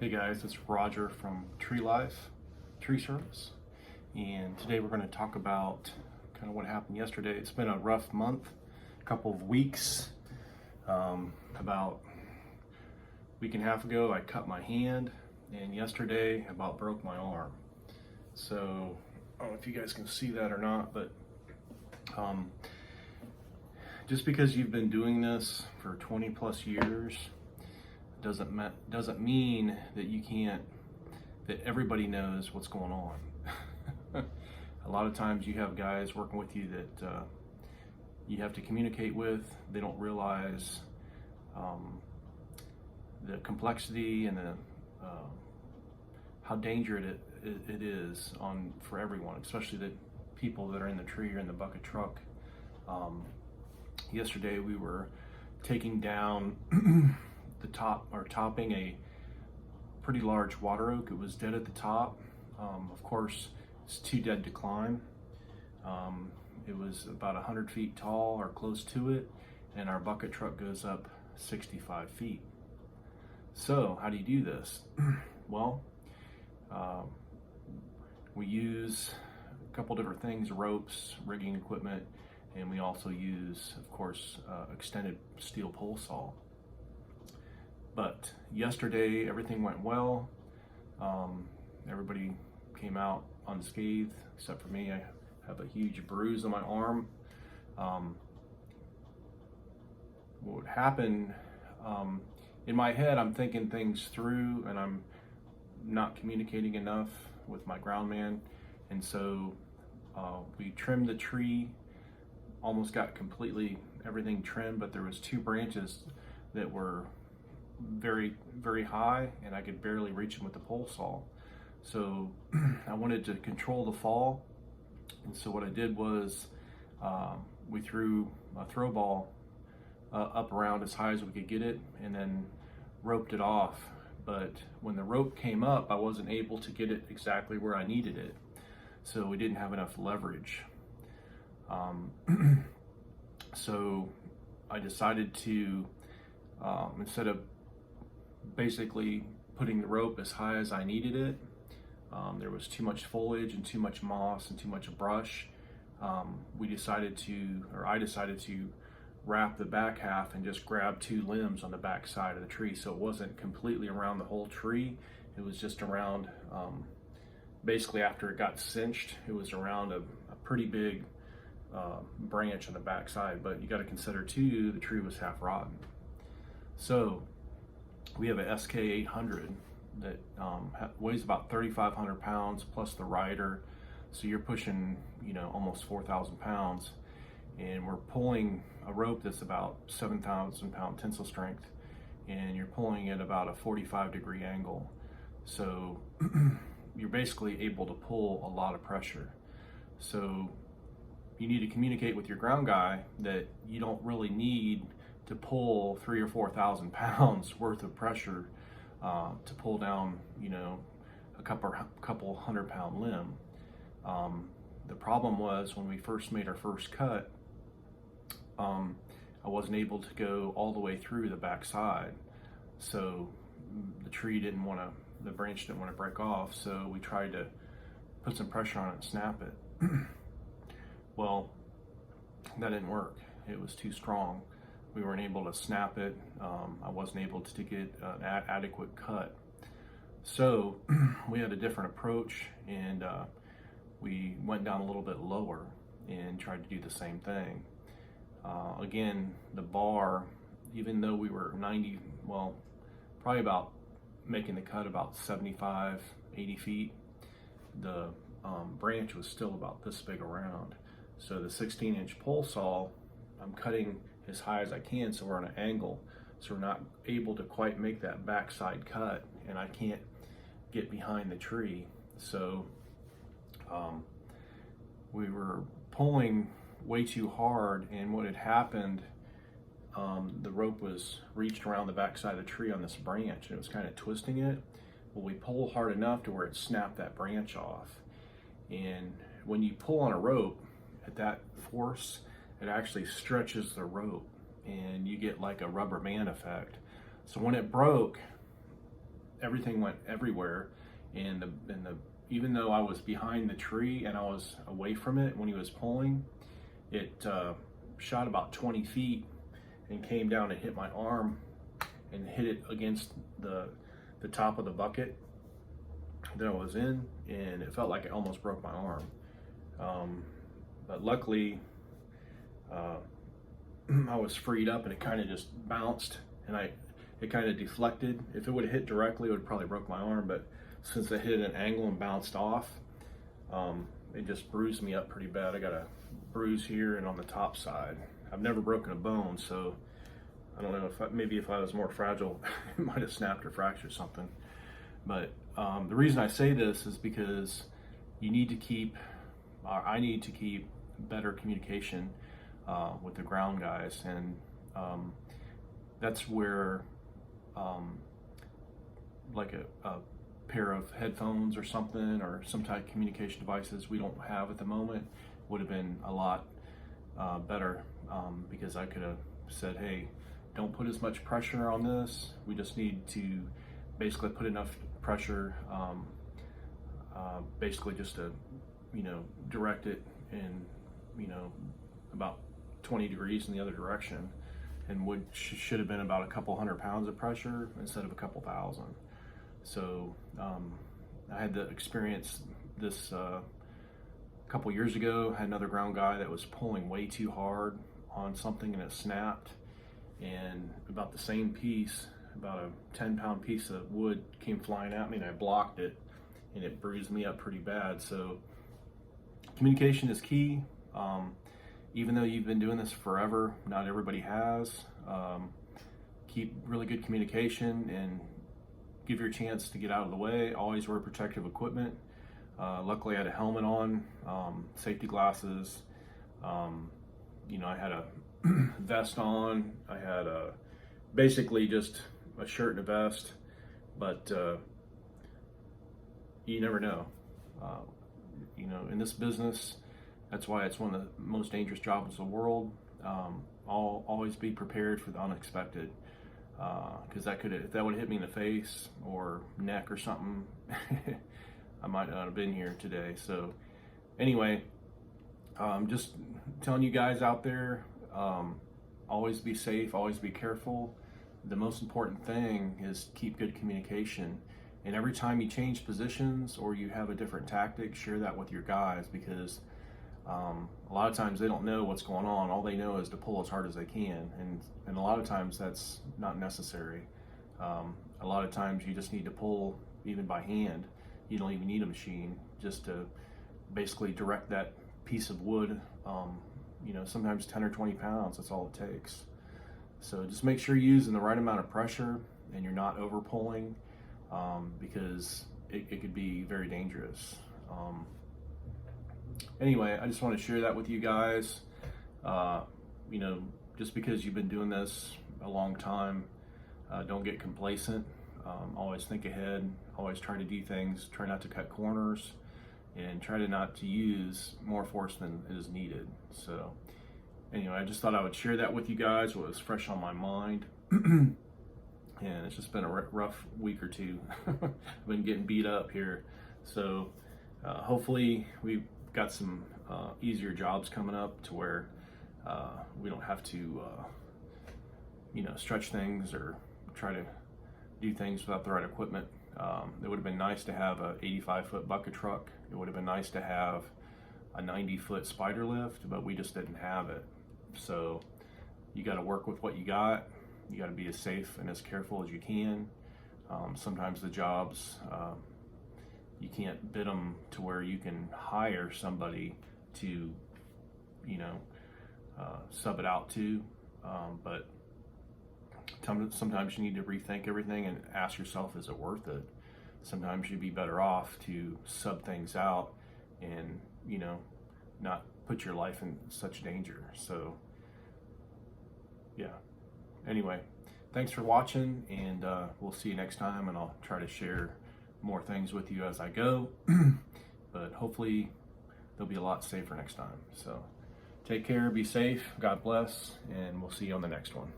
Hey guys, it's Roger from Tree Life Tree Service, and today we're going to talk about kind of what happened yesterday. It's been a rough month, a couple of weeks. About a week and a half ago I cut my hand, and yesterday I about broke my arm. So I don't know if you guys can see that or not, but just because you've been doing this for 20 plus years doesn't mean that you can't, that everybody knows what's going on. A lot of times you have guys working with you that you have to communicate with. They don't realize the complexity and the how dangerous it is for everyone, especially the people that are in the tree or in the bucket truck. Yesterday we were taking down topping a pretty large water oak. It was dead at the top. Of course, it's too dead to climb. It was about 100 feet tall or close to it, and our bucket truck goes up 65 feet. So how do you do this? Well, we use a couple different things: ropes, rigging equipment, and we also use, of course, extended steel pole saw. But yesterday everything went well. Everybody came out unscathed except for me. I have a huge bruise on my arm. What would happen, in my head I'm thinking things through, and I'm not communicating enough with my ground man, and so we trimmed the tree, almost got completely everything trimmed, but there was two branches that were very, very high, and I could barely reach them with the pole saw. So I wanted to control the fall, and so what I did was we threw a throw ball up around as high as we could get it, and then roped it off. But when the rope came up, I wasn't able to get it exactly where I needed it, so we didn't have enough leverage. So I decided to, instead of basically putting the rope as high as I needed it, there was too much foliage and too much moss and too much brush. I decided to wrap the back half and just grab two limbs on the back side of the tree, so it wasn't completely around the whole tree. It was just around, basically after it got cinched, it was around a pretty big branch on the back side. But you got to consider too, the tree was half rotten. So we have a SK 800 that weighs about 3,500 pounds plus the rider, so you're pushing, almost 4,000 pounds, and we're pulling a rope that's about 7,000 pound tensile strength, and you're pulling at about a 45-degree angle. So you're basically able to pull a lot of pressure. So you need to communicate with your ground guy that you don't really need to pull 3,000 or 4,000 pounds worth of pressure to pull down, a couple 100-pound limb. The problem was when we first made our first cut, I wasn't able to go all the way through the back side, so the branch didn't want to break off. So we tried to put some pressure on it and snap it. Well, that didn't work. It was too strong. We weren't able to snap it. I wasn't able to get an adequate cut. So we had a different approach, and we went down a little bit lower and tried to do the same thing. Again, the bar, even though we were probably about making the cut about 75, 80 feet, the branch was still about this big around. So the 16-inch pole saw, I'm cutting as high as I can, so we're on an angle, so we're not able to quite make that backside cut, and I can't get behind the tree. So we were pulling way too hard, and what had happened, the rope was reached around the backside of the tree on this branch, and it was kind of twisting it. Well, we pulled hard enough to where it snapped that branch off. And when you pull on a rope at that force, it actually stretches the rope, and you get like a rubber band effect. So when it broke, everything went everywhere, and even though I was behind the tree and I was away from it when he was pulling, it shot about 20 feet and came down and hit my arm and hit it against the top of the bucket that I was in, and it felt like it almost broke my arm. But luckily, I was freed up and it kind of just bounced, and it kind of deflected. If it would have hit directly, it would have probably broke my arm, but since it hit at an angle and bounced off, it just bruised me up pretty bad. I got a bruise here and on the top side. I've never broken a bone, so I don't know if maybe if I was more fragile, it might have snapped or fractured something. But the reason I say this is because I need to keep better communication with the ground guys, and that's where like a pair of headphones or something, or some type of communication devices we don't have at the moment, would have been a lot better, because I could have said, hey, don't put as much pressure on this. We just need to basically put enough pressure, basically just to, direct it in, about 20 degrees in the other direction, and should have been about a couple 100 pounds of pressure instead of a couple thousand. So I had to experience this a couple years ago. I had another ground guy that was pulling way too hard on something and it snapped, and about the same piece, about a 10-pound piece of wood came flying at me, and I blocked it, and it bruised me up pretty bad. So communication is key. Even though you've been doing this forever, not everybody has. Keep really good communication and give your chance to get out of the way. Always wear protective equipment. Luckily I had a helmet on, safety glasses. I had a vest on. I had basically just a shirt and a vest, but you never know. In this business, that's why it's one of the most dangerous jobs in the world. Always be prepared for the unexpected, because if that would have hit me in the face or neck or something, I might not have been here today. So anyway, just telling you guys out there, always be safe, always be careful. The most important thing is keep good communication. And every time you change positions or you have a different tactic, share that with your guys, because a lot of times they don't know what's going on. All they know is to pull as hard as they can, and a lot of times that's not necessary. A lot of times you just need to pull even by hand. You don't even need a machine, just to basically direct that piece of wood. Sometimes 10 or 20 pounds, that's all it takes. So just make sure you're using the right amount of pressure and you're not over pulling, because it could be very dangerous. Anyway, I just want to share that with you guys. Just because you've been doing this a long time, don't get complacent. Always think ahead. Always try to do things. Try not to cut corners, and try not to use more force than is needed. So anyway, I just thought I would share that with you guys. What was fresh on my mind. And it's just been a rough week or two. I've been getting beat up here. So hopefully we've got some easier jobs coming up to where we don't have to stretch things or try to do things without the right equipment. It would have been nice to have a 85-foot bucket truck. It would have been nice to have a 90-foot spider lift, but we just didn't have it. So you got to work with what you got. You got to be as safe and as careful as you can. Sometimes the jobs, you can't bid them to where you can hire somebody to, sub it out to. But sometimes you need to rethink everything and ask yourself, is it worth it? Sometimes you'd be better off to sub things out and, not put your life in such danger. So, yeah. Anyway, thanks for watching, and we'll see you next time, and I'll try to share more things with you as I go. But hopefully they'll be a lot safer next time. So take care, be safe, God bless, and we'll see you on the next one.